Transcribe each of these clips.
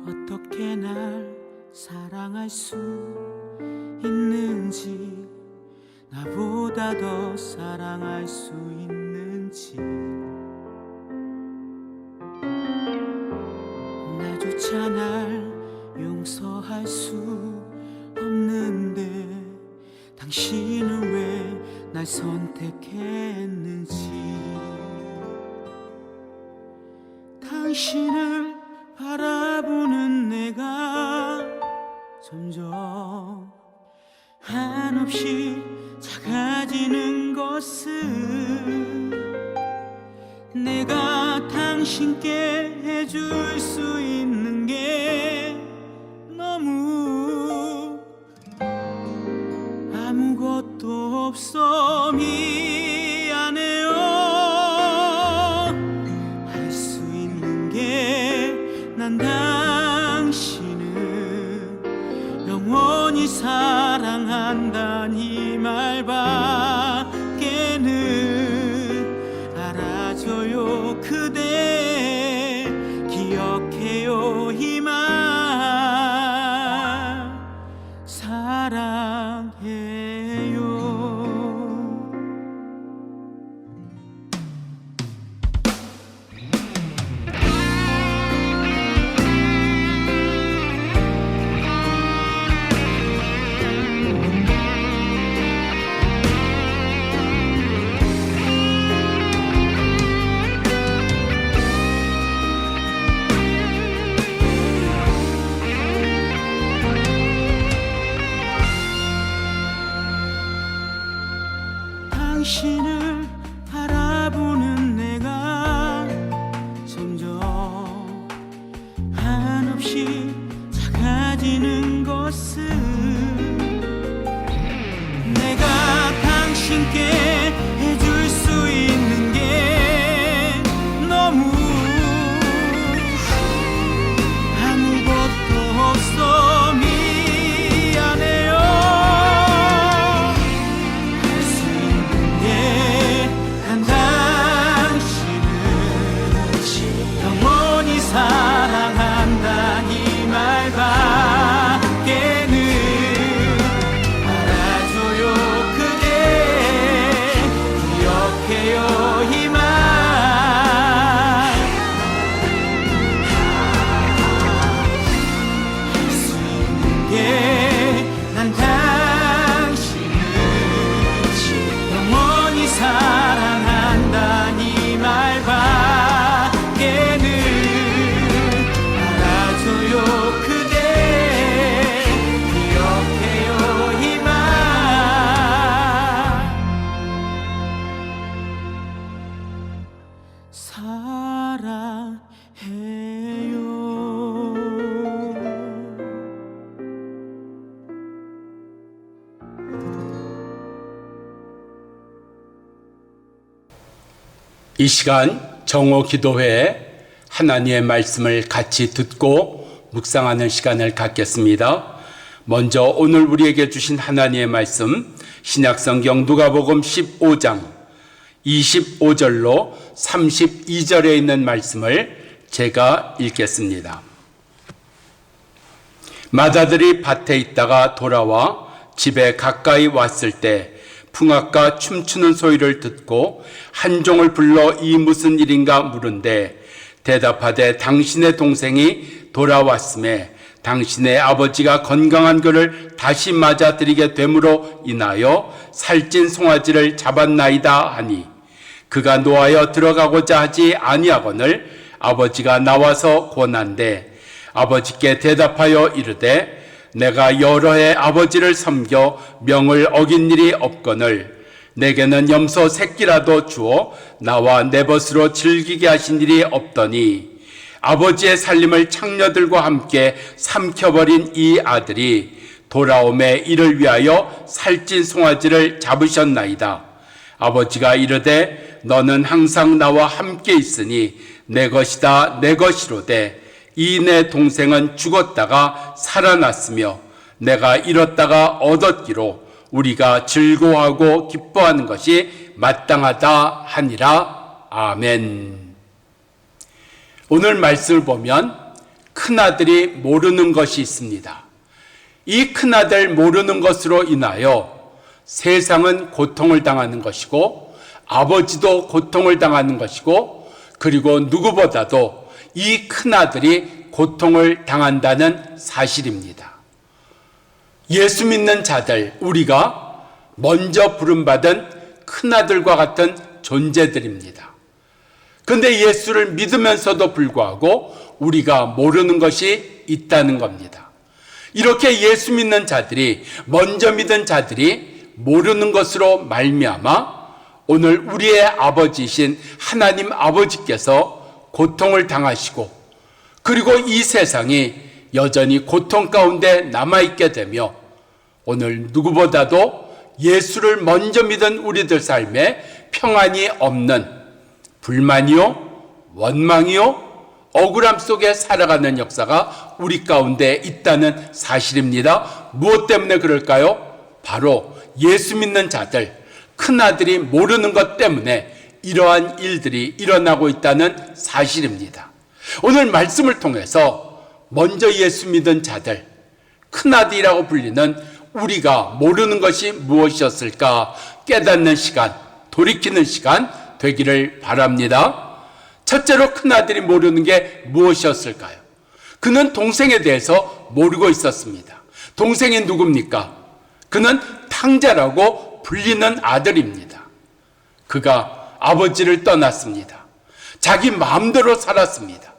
어떻게 날 사랑할 수 있는지, 나보다 더 사랑할 수 있는지, 나조차 날 용서할 수 없는데 당신은 왜 날 선택했는지, 당신을 바라보는 내가 점점 한없이 작아지는 것은 내가 당신께 해줄 수 있는 게 너무 아무것도 없어 미안해요. 할 수 있는 게 난 당신을 영원히 사랑한다는 이 말밖에는 알아줘요. 그대 기억해요. 이 말 사랑해요. 당신을 바라보는 내가 점점 한없이 작아지는 것은 내가 당신께 해줄 수 있는 게 너무 아무것도 없어 미안해요. 사랑한다 이 말밖에는 알아줘요. 그대 기억해요. 이 말 할 수 있는 게 난 당신을 영원히 사랑한다 이 말밖에는 이 시간 정오 기도회에 하나님의 말씀을 같이 듣고 묵상하는 시간을 갖겠습니다. 먼저 오늘 우리에게 주신 하나님의 말씀, 신약성경 누가복음 15장 25절로 32절에 있는 말씀을 제가 읽겠습니다. 마다들이 밭에 있다가 돌아와 집에 가까이 왔을 때 풍악과 춤추는 소리를 듣고 한 종을 불러 이 무슨 일인가 물은데 대답하되 당신의 동생이 돌아왔음에 당신의 아버지가 건강한 그를 다시 맞아들이게 됨으로 인하여 살찐 송아지를 잡았나이다 하니 그가 노하여 들어가고자 하지 아니하거늘 아버지가 나와서 권한대 아버지께 대답하여 이르되 내가 여러 해 아버지를 섬겨 명을 어긴 일이 없거늘 내게는 염소 새끼라도 주어 나와 내 벗으로 즐기게 하신 일이 없더니 아버지의 살림을 창녀들과 함께 삼켜버린 이 아들이 돌아옴에 이를 위하여 살찐 송아지를 잡으셨나이다. 아버지가 이르되 너는 항상 나와 함께 있으니 내 것이다 내 것이로되 이 내 동생은 죽었다가 살아났으며 내가 잃었다가 얻었기로 우리가 즐거워하고 기뻐하는 것이 마땅하다 하니라. 아멘. 오늘 말씀을 보면 큰아들이 모르는 것이 있습니다. 이 큰아들 모르는 것으로 인하여 세상은 고통을 당하는 것이고 아버지도 고통을 당하는 것이고 그리고 누구보다도 이 큰아들이 고통을 당한다는 사실입니다. 예수 믿는 자들, 우리가 먼저 부름받은 큰아들과 같은 존재들입니다. 그런데 예수를 믿으면서도 불구하고 우리가 모르는 것이 있다는 겁니다. 이렇게 예수 믿는 자들이, 먼저 믿은 자들이 모르는 것으로 말미암아 오늘 우리의 아버지이신 하나님 아버지께서 고통을 당하시고 그리고 이 세상이 여전히 고통 가운데 남아있게 되며 오늘 누구보다도 예수를 먼저 믿은 우리들 삶에 평안이 없는 불만이요, 원망이요, 억울함 속에 살아가는 역사가 우리 가운데 있다는 사실입니다. 무엇 때문에 그럴까요? 바로 예수 믿는 자들, 큰아들이 모르는 것 때문에 이러한 일들이 일어나고 있다는 사실입니다. 오늘 말씀을 통해서 먼저 예수 믿은 자들, 큰아들이라고 불리는 우리가 모르는 것이 무엇이었을까 깨닫는 시간, 돌이키는 시간 되기를 바랍니다. 첫째로 큰아들이 모르는 게 무엇이었을까요? 그는 동생에 대해서 모르고 있었습니다. 동생이 누굽니까? 그는 탕자라고 불리는 아들입니다. 그가 아버지를 떠났습니다. 자기 마음대로 살았습니다.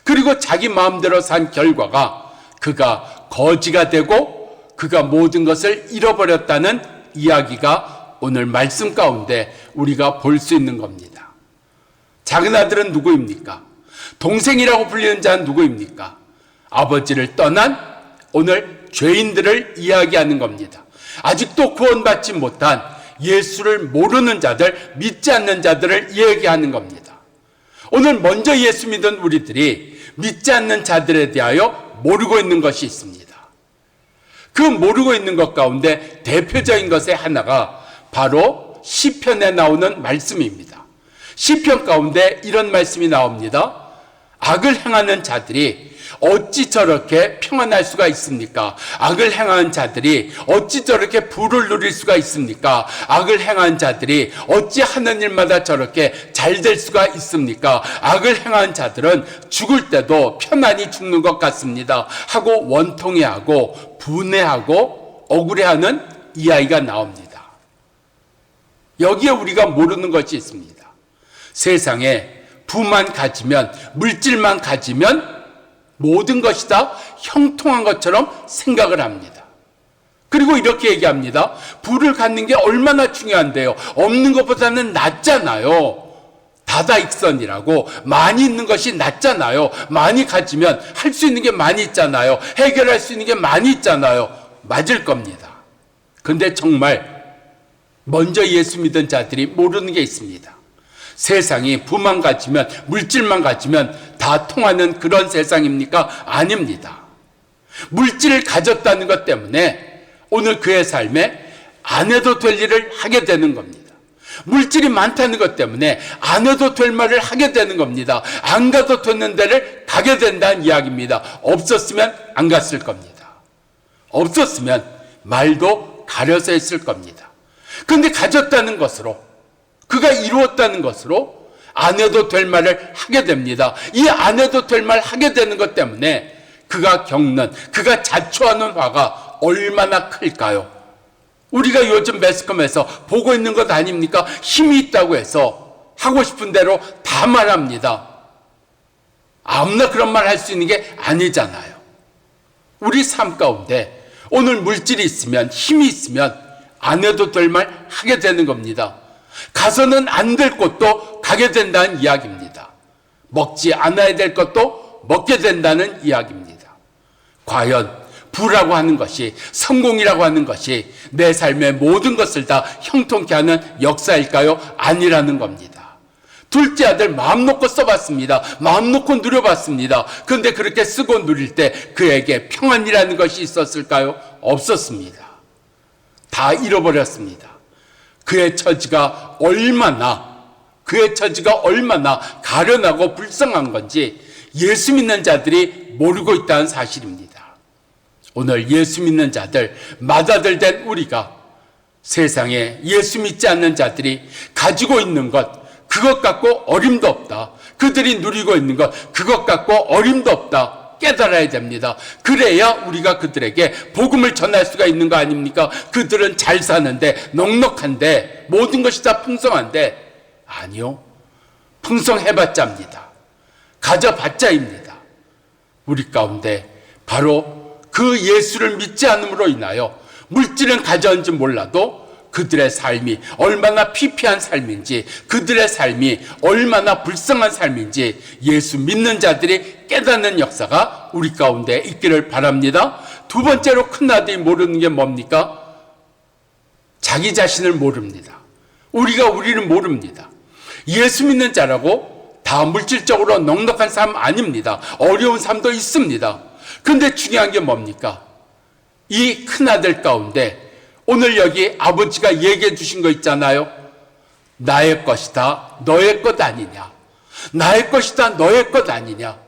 그리고 자기 마음대로 산 결과가 그가 거지가 되고 그가 모든 것을 잃어버렸다는 이야기가 오늘 말씀 가운데 우리가 볼 수 있는 겁니다. 작은 아들은 누구입니까? 동생이라고 불리는 자는 누구입니까? 아버지를 떠난 오늘 죄인들을 이야기하는 겁니다. 아직도 구원받지 못한 예수를 모르는 자들, 믿지 않는 자들을 이야기하는 겁니다. 오늘 먼저 예수 믿은 우리들이 믿지 않는 자들에 대하여 모르고 있는 것이 있습니다. 그 모르고 있는 것 가운데 대표적인 것의 하나가 바로 시편에 나오는 말씀입니다. 시편 가운데 이런 말씀이 나옵니다. 악을 행하는 자들이 어찌 저렇게 평안할 수가 있습니까? 악을 행하는 자들이 어찌 저렇게 부를 누릴 수가 있습니까? 악을 행하는 자들이 어찌 하는 일마다 저렇게 잘 될 수가 있습니까? 악을 행하는 자들은 죽을 때도 편안히 죽는 것 같습니다 하고 원통해하고 분해하고 억울해하는 이야기가 나옵니다. 여기에 우리가 모르는 것이 있습니다. 세상에 부만 가지면, 물질만 가지면 모든 것이 다 형통한 것처럼 생각을 합니다. 그리고 이렇게 얘기합니다. 부를 갖는 게 얼마나 중요한데요. 없는 것보다는 낫잖아요. 다다익선이라고 많이 있는 것이 낫잖아요. 많이 가지면 할 수 있는 게 많이 있잖아요. 해결할 수 있는 게 많이 있잖아요. 맞을 겁니다. 그런데 정말 먼저 예수 믿은 자들이 모르는 게 있습니다. 세상이 부만 가지면, 물질만 가지면 다 통하는 그런 세상입니까? 아닙니다. 물질을 가졌다는 것 때문에 오늘 그의 삶에 안 해도 될 일을 하게 되는 겁니다. 물질이 많다는 것 때문에 안 해도 될 말을 하게 되는 겁니다. 안 가도 되는 데를 가게 된다는 이야기입니다. 없었으면 안 갔을 겁니다. 없었으면 말도 가려서 했을 겁니다. 그런데 가졌다는 것으로, 그가 이루었다는 것으로 안 해도 될 말을 하게 됩니다. 이 안 해도 될 말 하게 되는 것 때문에 그가 겪는, 그가 자초하는 화가 얼마나 클까요? 우리가 요즘 매스컴에서 보고 있는 것 아닙니까? 힘이 있다고 해서 하고 싶은 대로 다 말합니다. 아무나 그런 말 할 수 있는 게 아니잖아요. 우리 삶 가운데 오늘 물질이 있으면, 힘이 있으면 안 해도 될 말 하게 되는 겁니다. 가서는 안 될 곳도 가게 된다는 이야기입니다. 먹지 않아야 될 것도 먹게 된다는 이야기입니다. 과연 부라고 하는 것이, 성공이라고 하는 것이 내 삶의 모든 것을 다 형통케 하는 역사일까요? 아니라는 겁니다. 둘째 아들 마음 놓고 써봤습니다. 마음 놓고 누려봤습니다. 그런데 그렇게 쓰고 누릴 때 그에게 평안이라는 것이 있었을까요? 없었습니다. 다 잃어버렸습니다. 그의 처지가 얼마나 가련하고 불쌍한 건지 예수 믿는 자들이 모르고 있다는 사실입니다. 오늘 예수 믿는 자들, 맏아들 된 우리가 세상에 예수 믿지 않는 자들이 가지고 있는 것, 그것 갖고 어림도 없다. 그들이 누리고 있는 것, 그것 갖고 어림도 없다. 깨달아야 됩니다. 그래야 우리가 그들에게 복음을 전할 수가 있는 거 아닙니까? 그들은 잘 사는데, 넉넉한데, 모든 것이 다 풍성한데, 아니요. 풍성해봤자입니다. 가져봤자입니다. 우리 가운데 바로 그 예수를 믿지 않음으로 인하여 물질은 가져온지 몰라도 그들의 삶이 얼마나 피폐한 삶인지, 그들의 삶이 얼마나 불쌍한 삶인지 예수 믿는 자들이 깨닫는 역사가 우리 가운데 있기를 바랍니다. 두 번째로 큰아들이 모르는 게 뭡니까? 자기 자신을 모릅니다. 우리를 모릅니다. 예수 믿는 자라고 다 물질적으로 넉넉한 삶 아닙니다. 어려운 삶도 있습니다. 근데 중요한 게 뭡니까? 이 큰아들 가운데 오늘 여기 아버지가 얘기해 주신 거 있잖아요. 나의 것이다, 너의 것 아니냐. 나의 것이다, 너의 것 아니냐.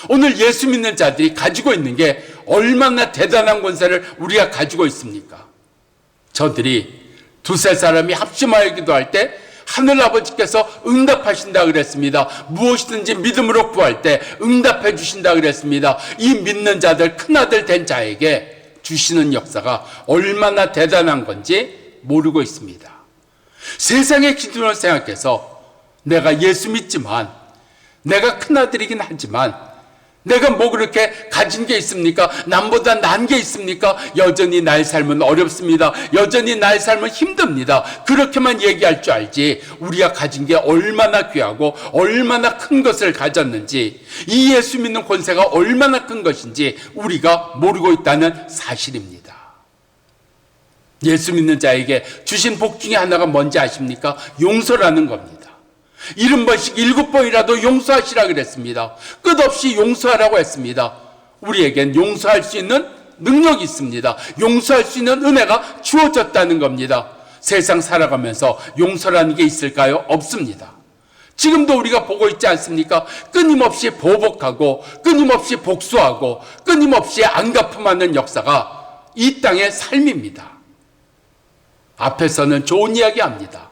오늘 예수 믿는 자들이 가지고 있는 게 얼마나 대단한 권세를 우리가 가지고 있습니까? 저들이 두세 사람이 합심하여 기도할 때 하늘아버지께서 응답하신다 그랬습니다. 무엇이든지 믿음으로 구할 때 응답해 주신다 그랬습니다. 이 믿는 자들, 큰아들 된 자에게 주시는 역사가 얼마나 대단한 건지 모르고 있습니다. 세상의 기준을 생각해서 내가 예수 믿지만, 내가 큰아들이긴 하지만 내가 뭐 그렇게 가진 게 있습니까? 남보다 나은 게 있습니까? 여전히 나의 삶은 어렵습니다. 여전히 나의 삶은 힘듭니다. 그렇게만 얘기할 줄 알지 우리가 가진 게 얼마나 귀하고 얼마나 큰 것을 가졌는지, 이 예수 믿는 권세가 얼마나 큰 것인지 우리가 모르고 있다는 사실입니다. 예수 믿는 자에게 주신 복 중에 하나가 뭔지 아십니까? 용서라는 겁니다. 70번씩 7번이라도 용서하시라 그랬습니다. 끝없이 용서하라고 했습니다. 우리에겐 용서할 수 있는 능력이 있습니다. 용서할 수 있는 은혜가 주어졌다는 겁니다. 세상 살아가면서 용서라는 게 있을까요? 없습니다. 지금도 우리가 보고 있지 않습니까? 끊임없이 보복하고 끊임없이 복수하고 끊임없이 안갚음하는 역사가 이 땅의 삶입니다. 앞에서는 좋은 이야기 합니다.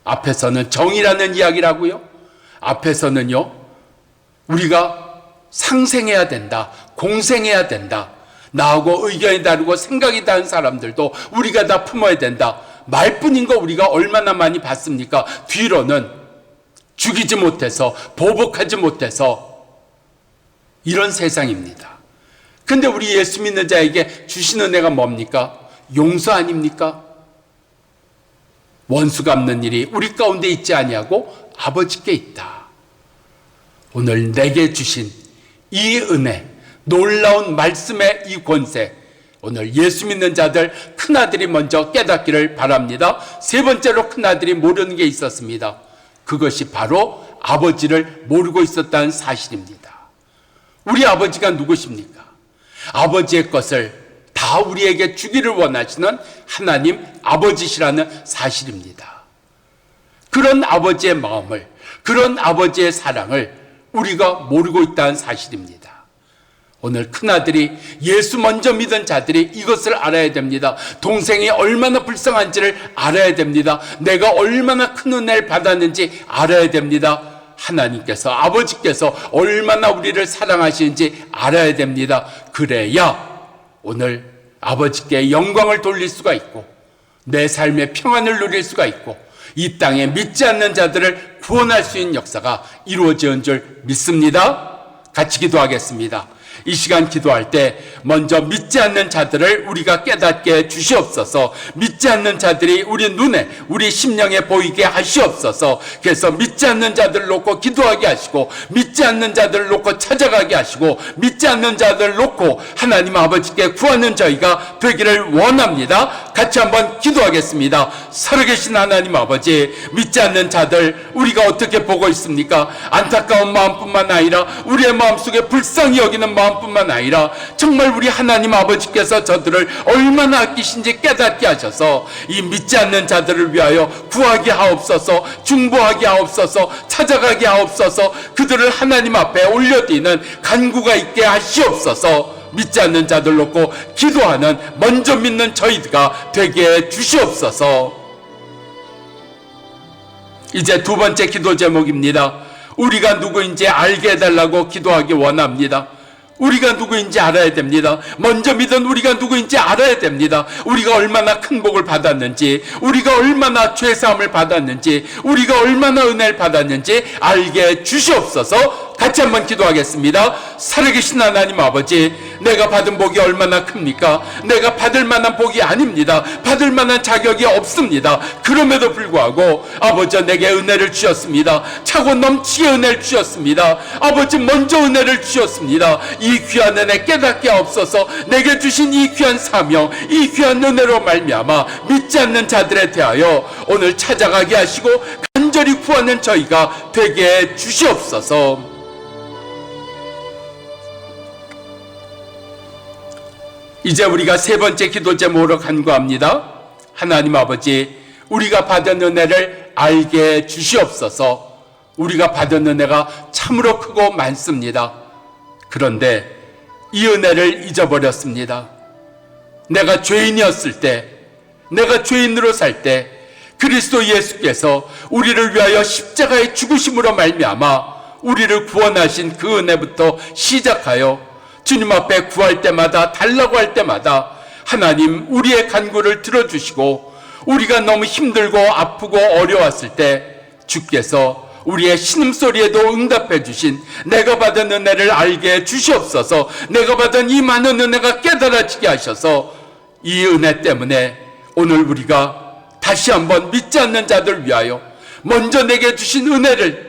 앞에서는 정의라는 이야기라고요. 앞에서는요, 우리가 상생해야 된다, 공생해야 된다, 나하고 의견이 다르고 생각이 다른 사람들도 우리가 다 품어야 된다, 말뿐인 거 우리가 얼마나 많이 봤습니까? 뒤로는 죽이지 못해서, 보복하지 못해서 이런 세상입니다. 근데 우리 예수 믿는 자에게 주신 은혜가 뭡니까? 용서 아닙니까? 원수 갚는 일이 우리 가운데 있지 아니하고 아버지께 있다. 오늘 내게 주신 이 은혜, 놀라운 말씀의 이 권세, 오늘 예수 믿는 자들, 큰아들이 먼저 깨닫기를 바랍니다. 세 번째로 큰아들이 모르는 게 있었습니다. 그것이 바로 아버지를 모르고 있었다는 사실입니다. 우리 아버지가 누구십니까? 아버지의 것을 다 우리에게 주기를 원하시는 하나님 아버지시라는 사실입니다. 그런 아버지의 마음을, 그런 아버지의 사랑을 우리가 모르고 있다는 사실입니다. 오늘 큰아들이, 예수 먼저 믿은 자들이 이것을 알아야 됩니다. 동생이 얼마나 불쌍한지를 알아야 됩니다. 내가 얼마나 큰 은혜를 받았는지 알아야 됩니다. 하나님께서, 아버지께서 얼마나 우리를 사랑하시는지 알아야 됩니다. 그래야 오늘 아버지께 영광을 돌릴 수가 있고 내 삶의 평안을 누릴 수가 있고 이 땅에 믿지 않는 자들을 구원할 수 있는 역사가 이루어지는 줄 믿습니다. 같이 기도하겠습니다. 이 시간 기도할 때 먼저 믿지 않는 자들을 우리가 깨닫게 해 주시옵소서. 믿지 않는 자들이 우리 눈에, 우리 심령에 보이게 하시옵소서. 그래서 믿지 않는 자들을 놓고 기도하게 하시고, 믿지 않는 자들을 놓고 찾아가게 하시고, 믿지 않는 자들을 놓고 하나님 아버지께 구하는 저희가 되기를 원합니다. 같이 한번 기도하겠습니다. 살아계신 하나님 아버지, 믿지 않는 자들 우리가 어떻게 보고 있습니까? 안타까운 마음뿐만 아니라 우리의 마음속에 불쌍히 여기는 마음뿐만 아니라 정말 우리 하나님 아버지께서 저들을 얼마나 아끼신지 깨닫게 하셔서 이 믿지 않는 자들을 위하여 구하게 하옵소서, 중보하게 하옵소서, 찾아가게 하옵소서, 그들을 하나님 앞에 올려드리는 간구가 있게 하시옵소서. 믿지 않는 자들 놓고 기도하는 먼저 믿는 저희가 되게 주시옵소서. 이제 두 번째 기도 제목입니다. 우리가 누구인지 알게 해달라고 기도하기 원합니다. 우리가 누구인지 알아야 됩니다. 먼저 믿은 우리가 누구인지 알아야 됩니다. 우리가 얼마나 큰 복을 받았는지, 우리가 얼마나 죄사함을 받았는지, 우리가 얼마나 은혜를 받았는지 알게 주시옵소서. 같이 한번 기도하겠습니다. 살아계신 하나님 아버지, 내가 받은 복이 얼마나 큽니까? 내가 받을 만한 복이 아닙니다. 받을 만한 자격이 없습니다. 그럼에도 불구하고 아버지 내게 은혜를 주셨습니다. 차고 넘치게 은혜를 주셨습니다. 아버지 먼저 은혜를 주셨습니다. 이 귀한 은혜 깨닫게 하옵소서. 내게 주신 이 귀한 사명, 이 귀한 은혜로 말미암아 믿지 않는 자들에 대하여 오늘 찾아가게 하시고 간절히 구하는 저희가 되게 주시옵소서. 이제 우리가 세 번째 기도 제목으로 간구합니다. 하나님 아버지, 우리가 받은 은혜를 알게 주시옵소서. 우리가 받은 은혜가 참으로 크고 많습니다. 그런데 이 은혜를 잊어버렸습니다. 내가 죄인이었을 때, 내가 죄인으로 살 때 그리스도 예수께서 우리를 위하여 십자가의 죽으심으로 말미암아 우리를 구원하신 그 은혜부터 시작하여 주님 앞에 구할 때마다, 달라고 할 때마다 하나님 우리의 간구를 들어주시고, 우리가 너무 힘들고 아프고 어려웠을 때 주께서 우리의 신음소리에도 응답해 주신 내가 받은 은혜를 알게 주시옵소서. 내가 받은 이 많은 은혜가 깨달아지게 하셔서 이 은혜 때문에 오늘 우리가 다시 한번 믿지 않는 자들 위하여 먼저 내게 주신 은혜를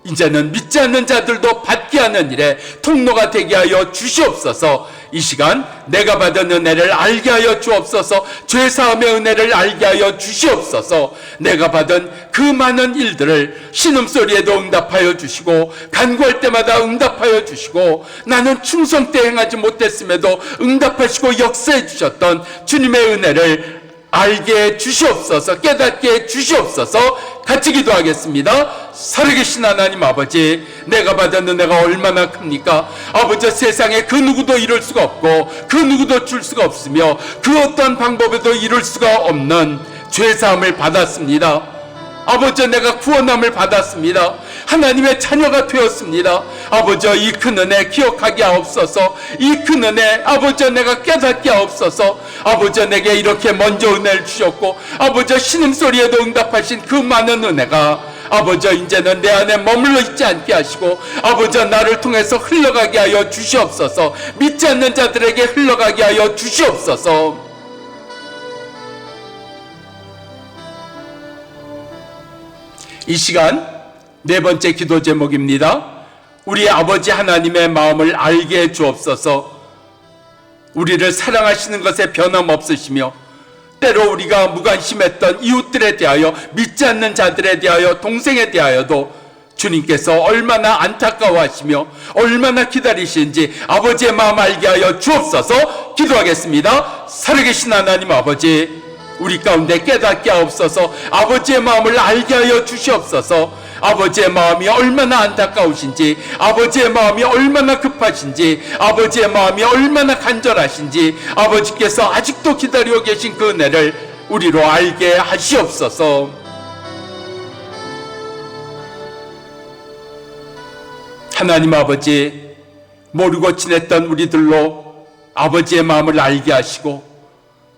이제는 믿지 않는 자들도 받게 하는 일에 통로가 되게 하여 주시옵소서. 이 시간 내가 받은 은혜를 알게 하여 주옵소서. 죄사함의 은혜를 알게 하여 주시옵소서. 내가 받은 그 많은 일들을 신음소리에도 응답하여 주시고, 간구할 때마다 응답하여 주시고, 나는 충성 때 행하지 못했음에도 응답하시고 역사해 주셨던 주님의 은혜를 알게 주시옵소서. 깨닫게 주시옵소서. 같이 기도하겠습니다. 살아계신 하나님 아버지, 내가 받은 은혜가 얼마나 큽니까? 아버지, 세상에 그 누구도 이룰 수가 없고 그 누구도 줄 수가 없으며 그 어떤 방법에도 이룰 수가 없는 죄사함을 받았습니다. 아버지, 내가 구원함을 받았습니다. 하나님의 자녀가 되었습니다. 아버지, 이 큰 은혜 기억하게 하옵소서. 이 큰 은혜 아버지 내가 깨닫게 하옵소서. 아버지, 내게 이렇게 먼저 은혜를 주셨고 아버지 신음소리에도 응답하신 그 많은 은혜가 아버지 이제는 내 안에 머물러 있지 않게 하시고 아버지 나를 통해서 흘러가게 하여 주시옵소서. 믿지 않는 자들에게 흘러가게 하여 주시옵소서. 이 시간 네 번째 기도 제목입니다. 우리 아버지 하나님의 마음을 알게 해 주옵소서. 우리를 사랑하시는 것에 변함없으시며 때로 우리가 무관심했던 이웃들에 대하여, 믿지 않는 자들에 대하여, 동생에 대하여도 주님께서 얼마나 안타까워하시며 얼마나 기다리시는지 아버지의 마음 알게 하여 주옵소서. 기도하겠습니다. 살아계신 하나님 아버지, 우리 가운데 깨닫게 하옵소서. 아버지의 마음을 알게 하여 주시옵소서. 아버지의 마음이 얼마나 안타까우신지, 아버지의 마음이 얼마나 급하신지, 아버지의 마음이 얼마나 간절하신지, 아버지께서 아직도 기다리고 계신 그 은혜를 우리로 알게 하시옵소서. 하나님 아버지, 모르고 지냈던 우리들로 아버지의 마음을 알게 하시고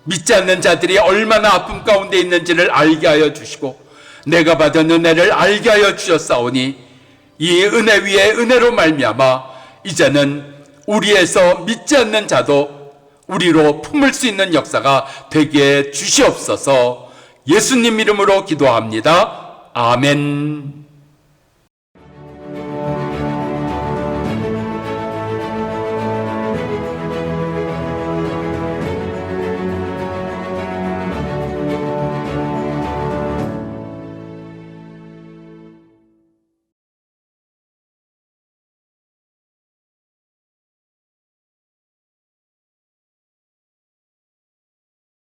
믿지 않는 자들이 얼마나 아픔 가운데 있는지를 알게 하여 주시고 내가 받은 은혜를 알게 하여 주셨사오니 이 은혜 위에 은혜로 말미암아 이제는 우리에서 믿지 않는 자도 우리로 품을 수 있는 역사가 되게 주시옵소서. 예수님 이름으로 기도합니다. 아멘.